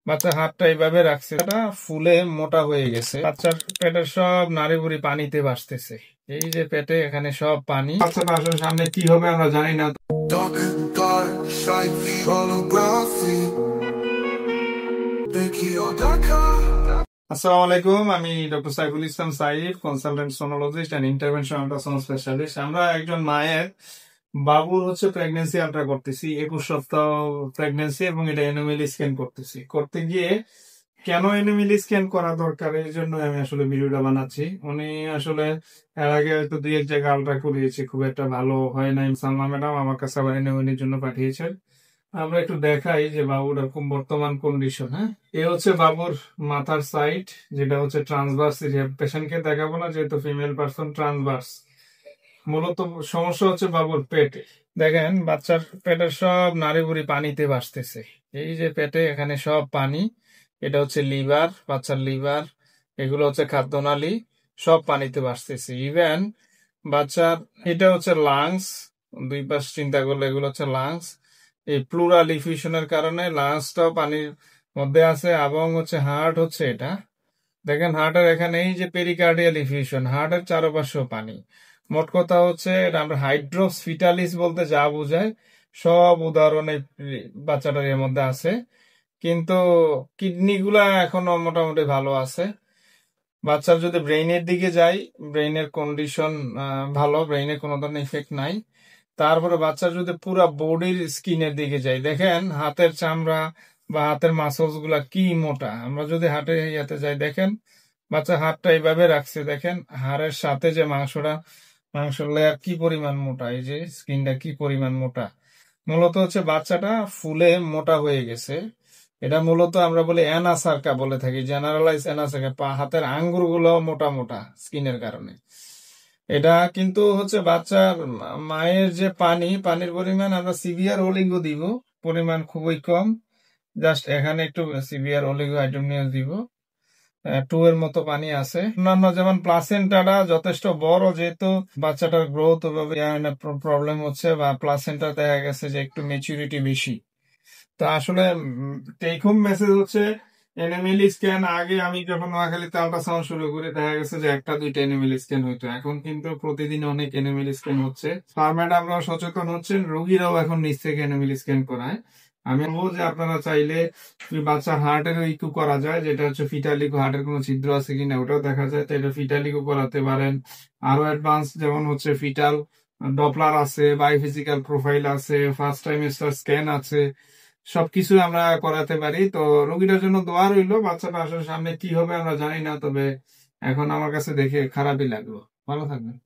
বাচ্চা হাতটা এইভাবে রাখছে, এটা ফুলে মোটা হয়ে গেছে। বাচ্চার পেটের সব নাড়িভুড়ি পানিতে ভাসতেছে। এই যে পেটে এখানে সব পানি। বাচ্চাটা আসলে সামনে কি হবে আমরা জানি না। আসসালামু আলাইকুম, আমি doctor Saiful Islam Saif, consultant sonologist and intervention ultrasound specialist. আমরা একজন মায়ের বাবুর প্রেগনেন্সি আল্ট্রা করতেছি, 21 সপ্তাহ প্রেগনেন্সি, এবং এটা এনোমেলি স্ক্যান করতেছি। করতে গিয়ে কেন এনোমেলি স্ক্যান করা দরকার, এই জন্য আমি আসলে ভিডিওটা বানাচ্ছি। উনি আসলে এর আগে হয়তো 2-1 জায়গায় আল্ট্রা করিয়েছে, খুব একটা ভালো হয় নাই। সালমা ম্যাডাম আমার কাছে আবার এনোমেলির জন্য পাঠিয়েছেন। আমরা একটু দেখাই যে বাবুর এরকম বর্তমান কন্ডিশন। হ্যাঁ, এ হচ্ছে বাবুর মাথার সাইড, যেটা হচ্ছে ট্রান্সভার্স এরিয়া। পেশেন্টকে দেখাবো না যেহেতু ফিমেল পার্সন। ট্রান্সভার্স মূলত সমস্যা হচ্ছে বাবুর পেটে। দেখেন বাচ্চার পেটের সব নাড়িভুড়ি পানিতে ভাসতেছে। এই যে পেটে এখানে সব পানি, এটা হচ্ছে লিভার, বাচ্চার লিভার, এগুলো হচ্ছে খাদ্যনালী, সব পানিতে ভাসতেছে। ইভেন বাচ্চার এটা হচ্ছে লাংস, দুই পাশ চিন্তা করলে এগুলো হচ্ছে লাংস। এই প্লুরাল ইফিউশনের কারণে লাংসটাও পানির মধ্যে আছে, এবং হচ্ছে হার্ট হচ্ছে এটা। দেখেন হার্টের এখানে এই যে পেরিকার্ডিয়াল ইফিউশন, হার্টের চারপাশেও পানি। মোট কথা হচ্ছে এটা আমরা হাইড্রোস ফিটালিস বলতে যা বোঝায় সব উদাহরণ এই বাচ্চাটার এর মধ্যে আছে। কিন্তু কিডনি গুলা এখনো মোটামুটি ভালো আছে। বাচ্চার যদি ব্রেইনের দিকে যাই, ব্রেইনের কন্ডিশন ভালো, ব্রেইনে কোনো ধরনের ইফেক্ট নাই। তারপরে বাচ্চার যদি পুরো বডির স্কিনের দিকে যাই, দেখেন হাতের চামড়া বা হাতের মাসলস গুলা কি মোটা। আমরা যদি হাটে ইয়াতে যাই, দেখেন বাচ্চা হাতটা এইভাবে রাখছে, দেখেন হাড়ের সাথে যে মাংসের লেয়ার কি পরিমাণ মোটা, এই যে স্কিনটা কি পরিমাণ মোটা। মূলত হচ্ছে বাচ্চাটা ফুলে মোটা হয়ে গেছে। এটা মূলত আমরা বলি অ্যানাসার্কা বলে থাকি, জেনারেলাইজ অ্যানাসার্কা। হাতের আঙ্গুর গুলো মোটা মোটা স্কিনের কারণে। এটা কিন্তু হচ্ছে বাচ্চার মায়ের যে পানির পরিমাণ আমরা সিভিয়ার অলিগো দিব, পরিমাণ খুবই কম। জাস্ট এখানে একটু সিভিয়ার অলিগো হাইড্রোনিয়াস দিব, 2 এর মতো পানি আছে। অন্যান্য যেমন প্লাসেন্টাটা যথেষ্ট বড়, যেহেতু বাচ্চাটার গ্রোথ প্রবলেম হচ্ছে, বা প্লাসেন্টা দেখা গেছে যে একটু ম্যাচুরিটি বেশি। তো আসলে টেক হোম মেসেজ হচ্ছে এনিমেল স্ক্যান। আগে আমি যখন নোয়াখালীতে আল্ট্রাসাউন্ড শুরু করি দেখা গেছে যে 1-2টা এনিমেল স্ক্যান হইতো, এখন কিন্তু প্রতিদিন অনেক এনিমেল স্ক্যান হচ্ছে। ফার্মাররাও সচেতন হচ্ছেন, রোগীরাও এখন নিজ থেকে এনিমেল স্ক্যান করায়। আমি বলবো যে আপনারা চাইলে বাচ্চার হার্টের ইকো করা যায়, যেটা হচ্ছে ফিটাল ইকো, হার্টের কোনো ছিদ্র আছে কিনা ওটাও দেখা যায়, তো এটা ফিটাল ইকো করাতে পারেন। আরো অ্যাডভান্স যেমন হচ্ছে ফিটাল ডপলার আছে, বায়োফিজিক্যাল প্রোফাইল আছে, ফার্স্ট ট্রাইমেস্টার স্ক্যান আছে, সবকিছু আমরা করাতে পারি। তো রোগীটার জন্য দোয়া রইলো। বাচ্চাটা আসলে সামনে কি হবে আমরা জানি না, তবে এখন আমার কাছে দেখে খারাপই লাগলো। ভালো থাকবেন।